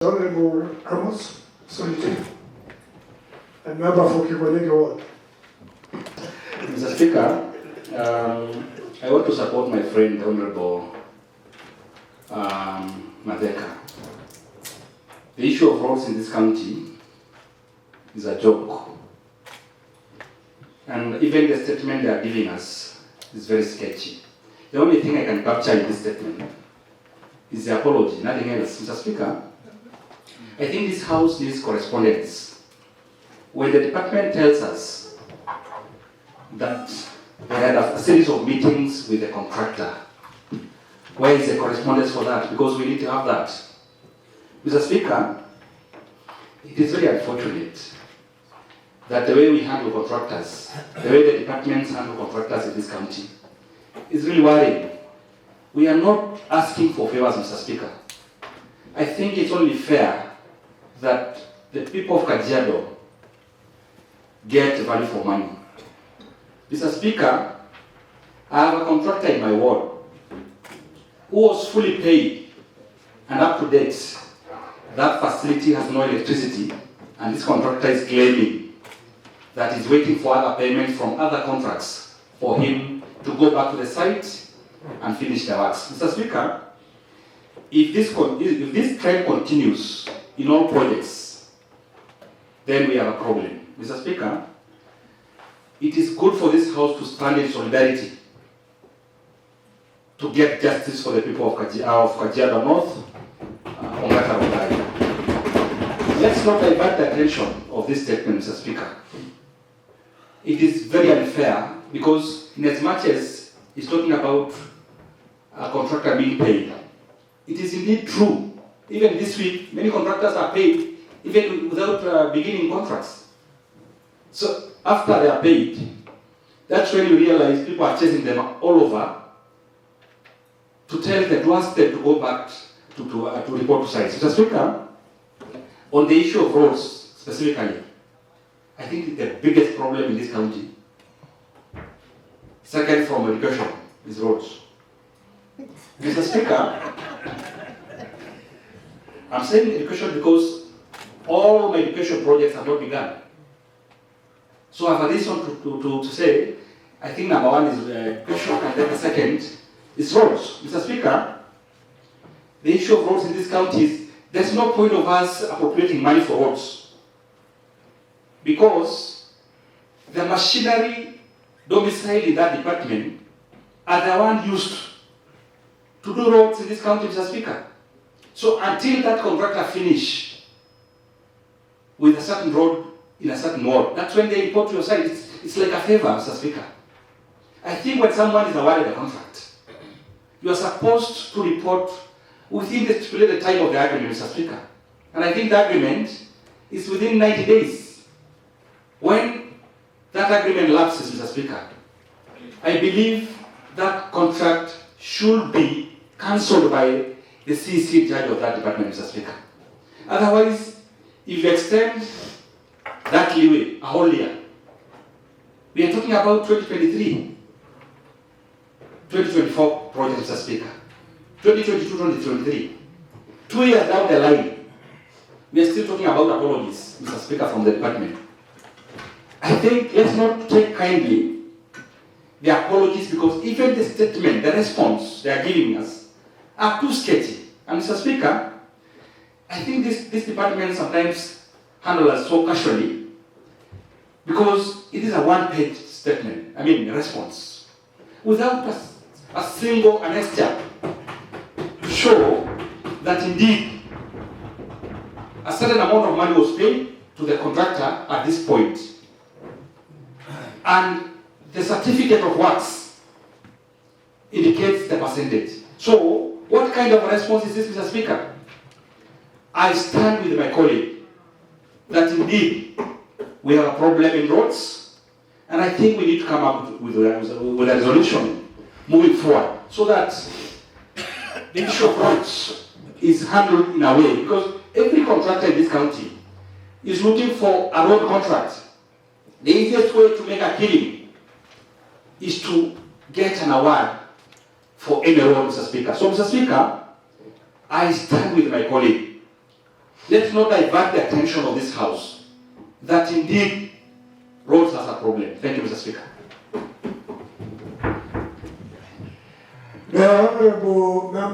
Hon.Amos, Solitei, a member for Keekonyokie ward. Mr. Speaker, I want to support my friend, Honorable Madeka. The issue of roads in this county is a joke. And even the statement they are giving us is very sketchy. The only thing I can capture in this statement is the apology, nothing else. Mr. Speaker, I think this House needs correspondence. When the department tells us that they had a series of meetings with the contractor, where is the correspondence for that? Because we need to have that. Mr. Speaker, it is very unfortunate that the way we handle contractors, the way the departments handle contractors in this county, is really worrying. We are not asking for favors, Mr. Speaker. I think it's only fair that the people of Kajiado get value for money. Mr. Speaker, I have a contractor in my ward who was fully paid and up to date. That facility has no electricity, and this contractor is claiming that he's waiting for other payments from other contracts for him to go back to the site and finish the works. Mr. Speaker, if this trend continues in all projects, then we have a problem. Mr. Speaker, it is good for this House to stand in solidarity to get justice for the people of Kajiado North, Let's not divert the attention of this statement, Mr. Speaker. It is very unfair because in as much as he's talking about a contractor being paid, it is indeed true. Even this week, many contractors are paid even without beginning contracts. So after they are paid, that's when you realize people are chasing them all over to tell them, to ask them to go back to report to sites. Mr. Speaker, on the issue of roads specifically, I think the biggest problem in this county, second from education, is roads. Mr. Speaker, I'm saying education because all my education projects have not begun. So I have a reason to say, I think number one is education, and then the second is roads. Mr. Speaker, the issue of roads in this county is there's no point of us appropriating money for roads because the machinery domiciled in that department are the one used to do roads in this county, Mr. Speaker. So until that contractor finish with a certain road in a certain ward, that's when they report to your side. It's like a favor, Mr. Speaker. I think when someone is awarded a contract, you are supposed to report within the stipulated time of the agreement, Mr. Speaker. And I think the agreement is within 90 days. When that agreement lapses, Mr. Speaker, I believe that contract should be cancelled by the CEC judge of that department, Mr. Speaker. Otherwise, if you extend that leeway a whole year, we are talking about 2023, 2024 project, Mr. Speaker. 2022, 2023. 2 years down the line, we are still talking about apologies, Mr. Speaker, from the department. I think let's not take kindly the apologies because even the statement, the response they are giving us are too sketchy. And Mr. Speaker, I think this department sometimes handles us so casually because it is a one-page statement, response, without a single annexure to show that indeed a certain amount of money was paid to the contractor at this point. And the certificate of works indicates the percentage. So, what kind of response is this, Mr. Speaker? I stand with my colleague that indeed we have a problem in roads, and I think we need to come up with a resolution moving forward so that the issue of roads is handled in a way, because every contractor in this county is looking for a road contract. The easiest way to make a killing is to get an award for any road, Mr. Speaker. So, Mr. Speaker, I stand with my colleague let's not divert the attention of this House that indeed roads has a problem. Thank you, Mr. Speaker. The Honorable Member